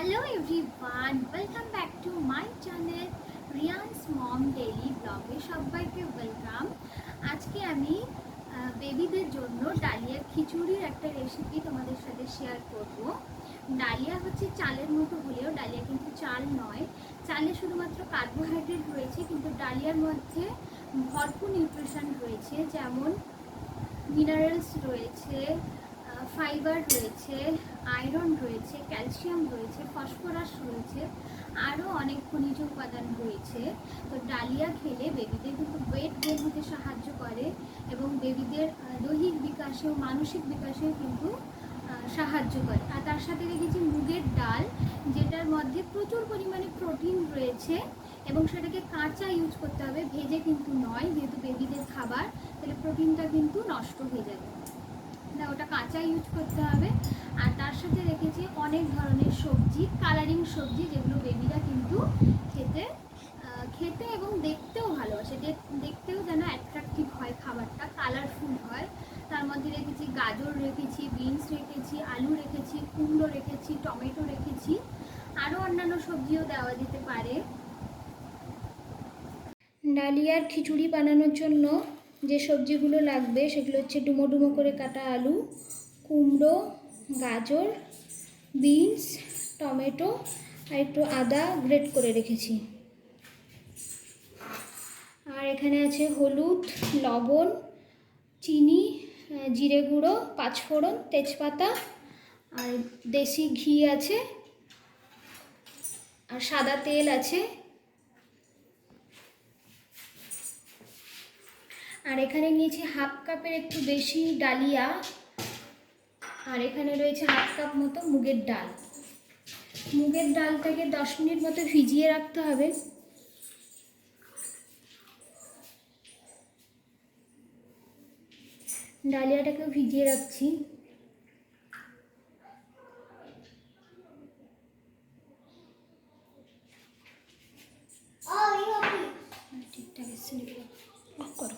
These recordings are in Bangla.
Hello everyone, welcome back to my channel Riyan's Mom Daily Vlog এ সবাইকে ওয়েলকাম। আজকে আমি বেবিদের জন্য ডালিয়ার খিচুড়ির একটা রেসিপি তোমাদের সাথে শেয়ার করব। ডালিয়া হচ্ছে চালের মতো হলেও ডালিয়া কিন্তু চাল নয়। চালে শুধুমাত্র কার্বোহাইড্রেট রয়েছে, কিন্তু ডালিয়ার মধ্যে ভরপুর নিউট্রিশন রয়েছে, যেমন মিনারেলস রয়েছে, ফাইবার রয়েছে, আয়রন রয়েছে, ক্যালসিয়াম রয়েছে, ফসফরাস রয়েছে, আরও অনেক খনিজ উপাদান রয়েছে। তো ডালিয়া খেলে বেবিদের কিন্তু ওয়েট গেইন হতে সাহায্য করে এবং বেবিদের দৈহিক বিকাশেও মানসিক বিকাশেও কিন্তু সাহায্য করে। আর তার সাথে রেখেছি মুগের ডাল, যেটার মধ্যে প্রচুর পরিমাণে প্রোটিন রয়েছে এবং সেটাকে কাঁচা ইউজ করতে হবে, ভেজে কিন্তু নয়, যেহেতু বেবিদের খাবার, তাহলে প্রোটিনটা কিন্তু নষ্ট হয়ে যাবে না, ওটা কাঁচা ইউজ করতে হবে। আর তার সাথে রেখেছি অনেক ধরনের সবজি, কালারিং সবজি, যেগুলো বেবিরা কিন্তু খেতে এবং দেখতেও ভালোবাসে, দেখতেও যেন অ্যাট্রাকটিভ হয়, খাবারটা কালারফুল হয়। তার মধ্যে রেখেছি গাজর, রেখেছি বিনস, রেখেছি আলু, রেখেছি কুমড়ো, রেখেছি টমেটো, রেখেছি আরও অন্যান্য সবজিও দেওয়া যেতে পারে। ডালিয়ার খিচুড়ি বানানোর জন্য যে সবজিগুলো লাগবে সেগুলো হচ্ছে ডুমো ডুমো করে কাটা আলু, কুমড়ো, গাজর, বিনস, টমেটো আর একটু আদা গ্রেট করে রেখেছি। আর এখানে আছে হলুদ, লবণ, চিনি, জিরে গুঁড়ো, পাঁচফোড়ন, তেজপাতা, আর দেশি ঘি আছে, আর সাদা তেল আছে। আর এখানে নিয়েছি হাফ কাপের একটু বেশি ডালিয়া, আর এখানে রয়েছে হাফ কাপ মতো মুগের ডাল। মুগের ডালটাকে 10 মিনিট মতো ভিজিয়ে রাখতে হবে। ডালিয়াটাকেও ভিজিয়ে রাখছি। ঠিকঠাক এসে করো।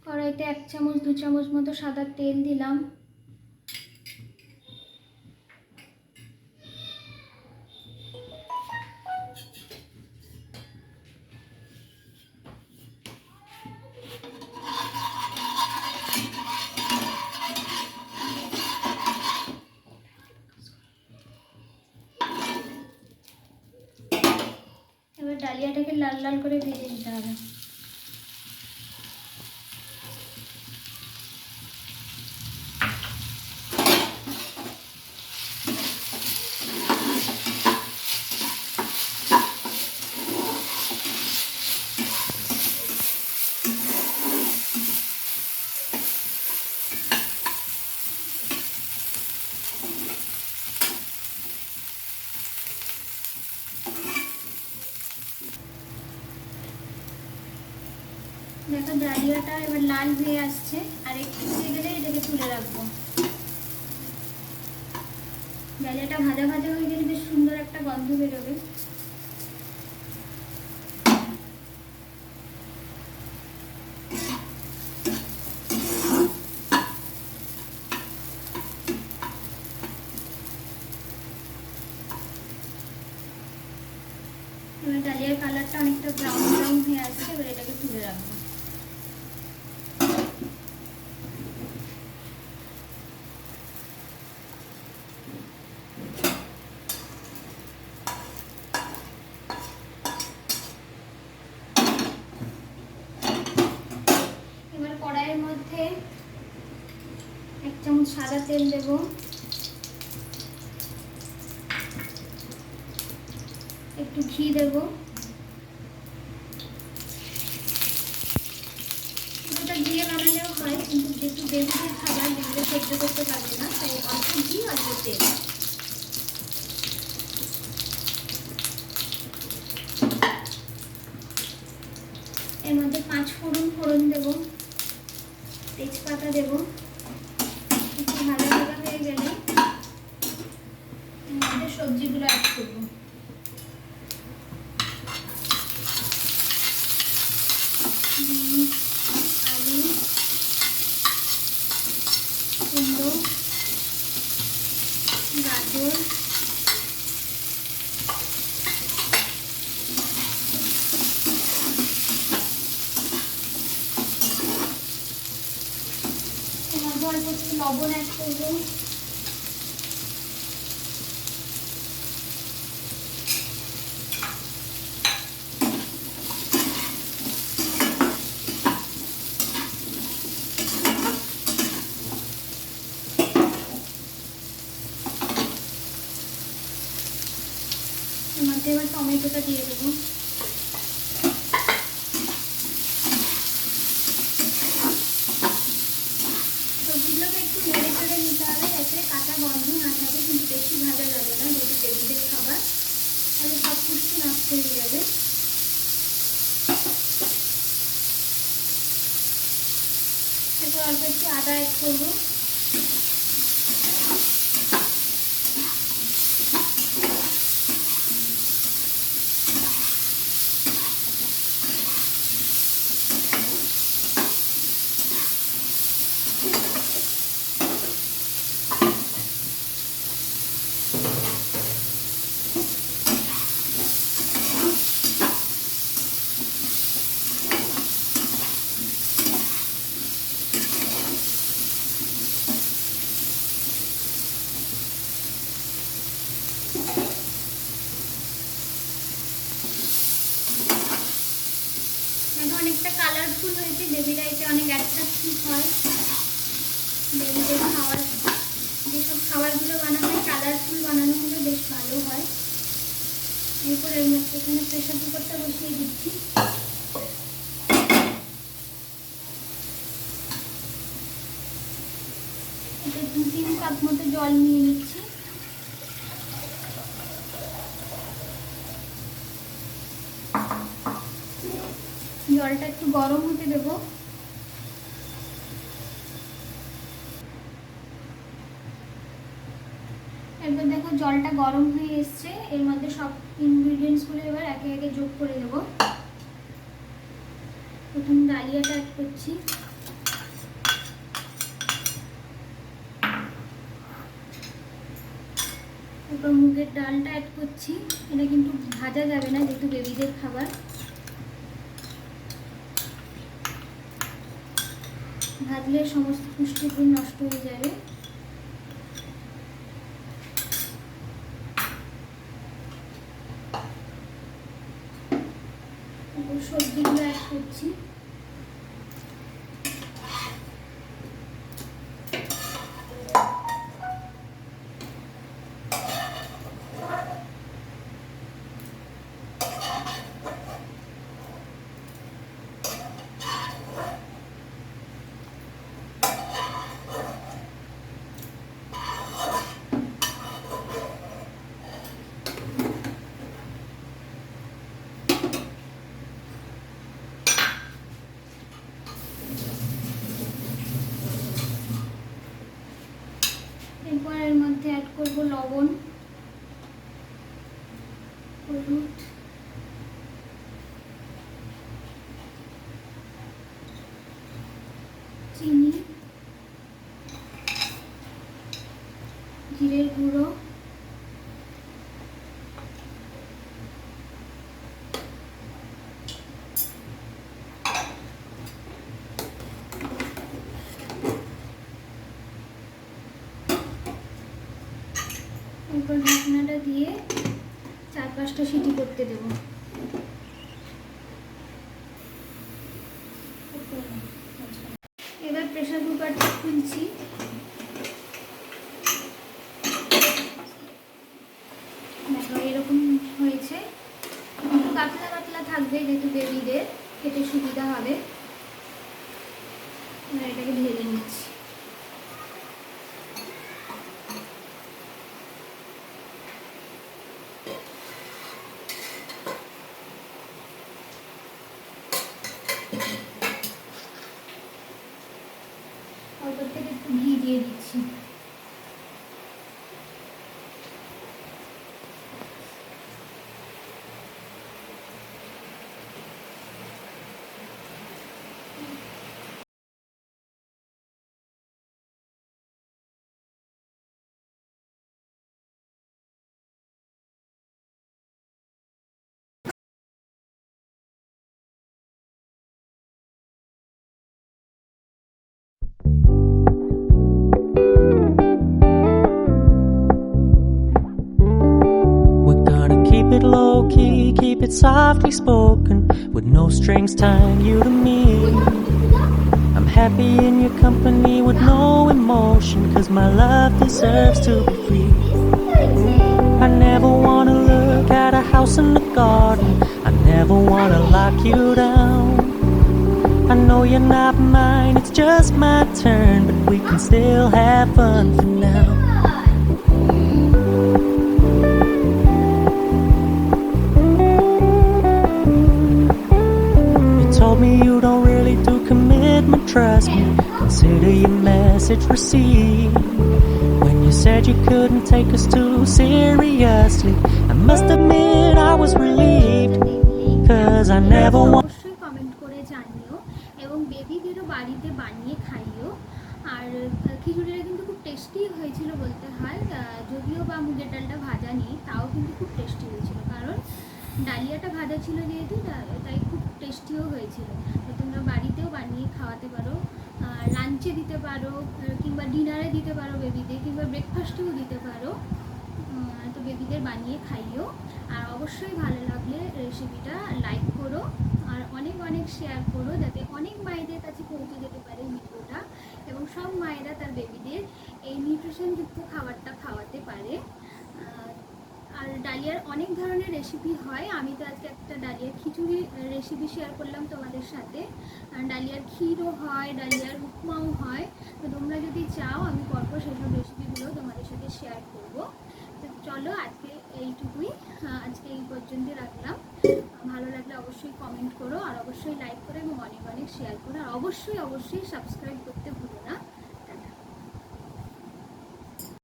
কড়াইতে 1 চামচ 2 চামচ মতো সাদা তেল দিলাম। এবার ডালিয়াটাকে লাল লাল করে ভেজে নিতে হবে। দেখো ডালিয়াটা এবার লাল হয়ে আসছে, আর একটু হয়ে গেলে এটাকে তুলে রাখবো। ডালিয়াটা ভাজা ভাজা হয়ে গেলে বেশ সুন্দর একটা গন্ধ বেরোবে। এবার ডালিয়ার কালারটা অনেকটা ব্রাউন ব্রাউন হয়ে আসছে, এবার এটাকে তুলে রাখবো। এবার কড়াইয়ের মধ্যে 1 চামচ সাদা তেল দেব, একটু ঘি দেব। পুরোটা দিয়ে বানালেও হয়, কিন্তু যেহেতু বেবিদের খাবার, বেবিদের সহ্য করতে পারবে না, তাই অল্প ঘি অল্প তেল। এর মধ্যে 5 ফোড়ন দেব, তেজপাতা দেব। একটু ভাজা ভাজা হয়ে গেলে এর মধ্যে সবজিগুলো অ্যাড করবো। বিট, আলু, কুমড়ো, গাজর, অল্প একটু লবণ অ্যাড করবো। এর মধ্যে এবার টমেটোটা দিয়ে দেবো। সবজিগুলোকে একটু নেড়ে চেড়ে নিতে হবে যাতে কাঁচা গন্ধ না থাকে, কিন্তু বেশি ভাজা যাবে না, যেহেতু বেবিদের খাবার, তাহলে সব পুষ্টি নষ্ট হয়ে যাবে। এরপর অল্প একটু আদা অ্যাড করবো। অনেকটা কালারফুল হয়েছে, বেবিরা এতে অনেক অ্যাট্রাকটিভ হয়। বেবিদের খাওয়ার যেসব খাবারগুলো বানানো হয় কালারফুল বানানো হলে বেশ ভালো হয়। এরপর এর মধ্যে এখানে প্রেশার কুকারটা বসিয়ে দিচ্ছি। এতে 2-3 কাপ মতো জল নিয়ে নিচ্ছি। জলটা একটু গরম হতে দেবো। এরপর দেখো জলটা গরম হয়ে এসছে, এর মধ্যে সব ইনগ্রিডিয়েন্টসগুলো এবার একে একে যোগ করে দেব। প্রথম ডালিয়াটা অ্যাড করছি, এরপর মুগের ডালটা অ্যাড করছি। এটা কিন্তু ভাজা যাবে না, যেহেতু বেবিদের খাবার। ভাজলে সমস্ত পুষ্টিগুণ নষ্ট হয়ে যাবে। সবজিগুলো অ্যাড করছি। এরপর এর মধ্যে অ্যাড করব লবণ, হলুদ, চিনি, জিরের গুঁড়ো, এরপর ঢাকনাটা দিয়ে 4-5টা সিটি করতে দেব। এবার প্রেসার কুকারটা খুলছি। দেখো এরকম হয়েছে, একটু পাতলা পাতলা থাকবে যেহেতু বেবিদের খেতে সুবিধা হবে। এটাকে ঢেলে নিচ্ছি। অল্প থেকে একটু ঘি দিয়ে দিচ্ছি। it's softly spoken, with no strings tying you to me. I'm happy in your company with no emotion, 'cause my love deserves to be free. I never wanna look at a house in the garden, I never wanna lock you down. I know you're not mine, it's just my turn, but we can still have fun for now. You told me you don't really do commitment, trust me, consider your message received. When you said you couldn't take us too seriously, I must admit I was relieved, 'cause I never want. অবশ্যই কমেন্ট করে জানিও এবং বেবিদেরও বাড়িতে বানিয়ে খাইও। আর খিচুড়িটা কিন্তু খুব টেস্টি হয়েছিল বলতে হয়, যদিও বা মুগের ডালটা ভাজা নেই, তাও কিন্তু খুব টেস্টি হয়েছিল, কারণ ডালিয়াটা ভাজা ছিল যেহেতু, তাই খুব টেস্টিও হয়েছিল। তো তোমরা বাড়িতেও বানিয়ে খাওয়াতে পারো, লাঞ্চে দিতে পারো, কিংবা ডিনারে দিতে পারো বেবিদের, কিংবা ব্রেকফাস্টেও দিতে পারো। তো বেবিদের বানিয়ে খাইও। আর অবশ্যই ভালো লাগলে রেসিপিটা লাইক করো আর অনেক অনেক শেয়ার করো, যাতে অনেক মায়েদের কাছে পৌঁছে যেতে পারে ভিডিওটা, এবং সব মায়েরা তার বেবিদের এই নিউট্রিশনযুক্ত খাবারটা খাওয়াতে পারে। আর ডালিয়ার অনেক ধরনের রেসিপি হয়, আমি তো আজকে একটা ডালিয়ার খিচুড়ি রেসিপি শেয়ার করলাম তোমাদের সাথে। ডালিয়ার ক্ষীরও হয়, ডালিয়ার উপমাও হয়। তো তোমরা যদি চাও আমি পরপর সেসব রেসিপিগুলো তোমাদের সাথে শেয়ার করবো। তো চলো আজকে এইটুকুই, আজকে এই পর্যন্ত রাখলাম। ভালো লাগলে অবশ্যই কমেন্ট করো, আর অবশ্যই লাইক করো এবং অনেক অনেক শেয়ার করো, আর অবশ্যই অবশ্যই সাবস্ক্রাইব করতে ভুলো না।